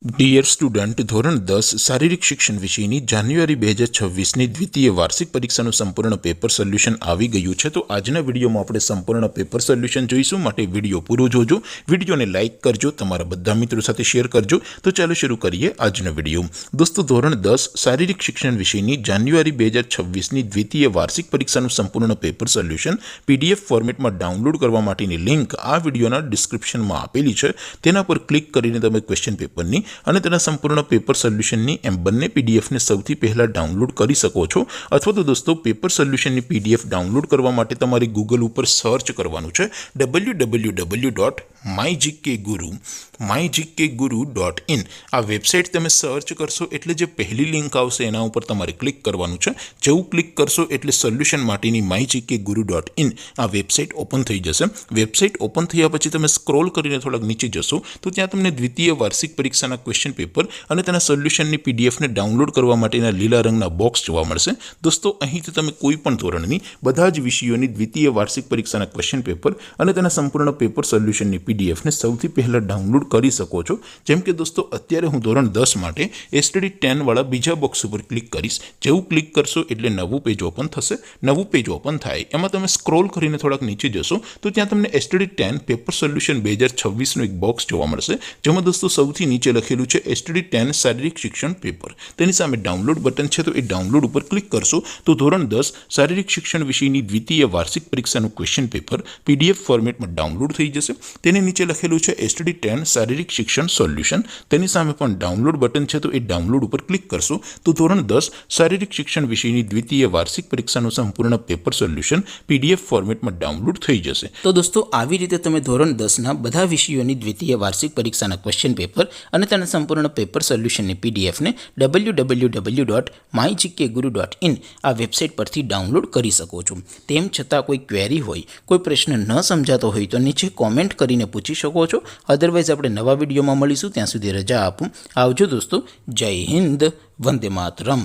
Dear student, ધોરણ 10 શારીરિક શિક્ષણ વિષયની જાન્યુઆરી 2026ની દ્વિતીય વાર્ષિક પરીક્ષાનું સંપૂર્ણ પેપર સોલ્યુશન આવી ગયું છે। તો આજના વિડીયોમાં આપણે સંપૂર્ણ પેપર સોલ્યુશન જોઈશું, માટે વિડીયો પૂરો જોજો, વિડીયોને લાઇક કરજો, તમારા બધા મિત્રો સાથે શેર કરજો। તો ચાલો શરૂ કરીએ આજનો વિડીયો। દોસ્તો, ધોરણ 10 શારીરિક શિક્ષણ વિષયની જાન્યુઆરી 2026ની દ્વિતીય વાર્ષિક પરીક્ષાનું સંપૂર્ણ પેપર સોલ્યુશન PDF ફોર્મેટમાં ડાઉનલોડ કરવા માટેની લિંક આ વિડીયોના ડિસ્ક્રિપ્શનમાં આપેલી છે। તેના પર ક્લિક કરીને તમે ક્વેશ્ચન પેપરની અને તેના સંપૂર્ણ પેપર સોલ્યુશનની એમ બંને પીડીએફને સૌથી પહેલા ડાઉનલોડ કરી શકો છો। અથવા તો દોસ્તો, પેપર સોલ્યુશનની પીડીએફ ડાઉનલોડ કરવા માટે તમારે ગૂગલ ઉપર સર્ચ કરવાનું છે www.mygkguru.in। આ વેબસાઇટ તમે સર્ચ કરશો એટલે જે પહેલી લિંક આવશે એના ઉપર તમારે ક્લિક કરવાનું છે। જેવું ક્લિક કરશો એટલે સોલ્યુશન માટેની mygkguru.in આ વેબસાઇટ ઓપન થઈ જશે। વેબસાઇટ ઓપન થયા પછી તમે સ્ક્રોલ કરીને થોડાક નીચે જશો તો ત્યાં તમને દ્વિતીય વાર્ષિક પરીક્ષાના ક્વેશ્ચન પેપર અને તેના સોલ્યુશનની પીડીએફને ડાઉનલોડ કરવા માટેના લીલા રંગના બોક્સ જોવા મળશે। દોસ્તો, અહીંથી તમે કોઈ પણ ધોરણની બધા જ વિષયોની દ્વિતીય વાર્ષિક પરીક્ષાના ક્વેશ્ચન પેપર અને તેના સંપૂર્ણ પેપર સોલ્યુશનની પીડીએફને સૌથી પહેલા ડાઉનલોડ કરી શકો છો। જેમ કે દોસ્તો, અત્યારે હું ધોરણ 10 માટે એસટીડી 10 વાળા બીજા બોક્સ ઉપર ક્લિક કરીશ। જેવું ક્લિક કરશો એટલે નવું પેજ ઓપન થશે। નવું પેજ ઓપન થાય એમાં તમે સ્ક્રોલ કરીને થોડાક નીચે જશો તો ત્યાં તમને એસટીડી 10 પેપર સોલ્યુશન 2026નું એક બોક્સ જોવા મળશે, જેમાં દોસ્તો સૌથી નીચે લખેલું છે એસટીડી 10 શારીરિક શિક્ષણ પેપર। તેની સામે ડાઉનલોડ બટન છે, તો એ ડાઉનલોડ ઉપર ક્લિક કરશો તો ધોરણ 10 શારીરિક શિક્ષણ વિષયની દ્વિતીય વાર્ષિક પરીક્ષાનું ક્વેશ્ચન પેપર PDF ફોર્મેટમાં ડાઉનલોડ થઈ જશે। તેની નીચે લખેલું છે એસટીડી 10 શારીરિક શિક્ષણ સોલ્યુશન। તેની સામે પણ ડાઉનલોડ બટન છે, તો એ ડાઉનલોડ ઉપર ક્લિક કરશો તો ધોરણ 10 શારીરિક શિક્ષણ વિષયની દ્વિતીય વાર્ષિક પરીક્ષાનું સંપૂર્ણ પેપર સોલ્યુશન PDF ફોર્મેટમાં ડાઉનલોડ થઈ જશે। તો દોસ્તો, આવી રીતે તમે ધોરણ 10ના બધા વિષયોની દ્વિતીય વાર્ષિક પરીક્ષાના ક્વેશ્ચન પેપર અને તેના સંપૂર્ણ પેપર સોલ્યુશનની પીડીએફને www.mygkguru.in આ વેબસાઇટ પરથી ડાઉનલોડ કરી શકો છો। તેમ છતાં કોઈ ક્વેરી હોય, કોઈ પ્રશ્ન ન સમજાતો હોય તો નીચે કોમેન્ટ કરીને પૂછી શકો છો। અધરવાઇઝ આપણે નવા વિડીયોમાં મળીશું, ત્યાં સુધી રજા આપું। આવજો દોસ્તો, જય હિન્દ, વંદે માતરમ।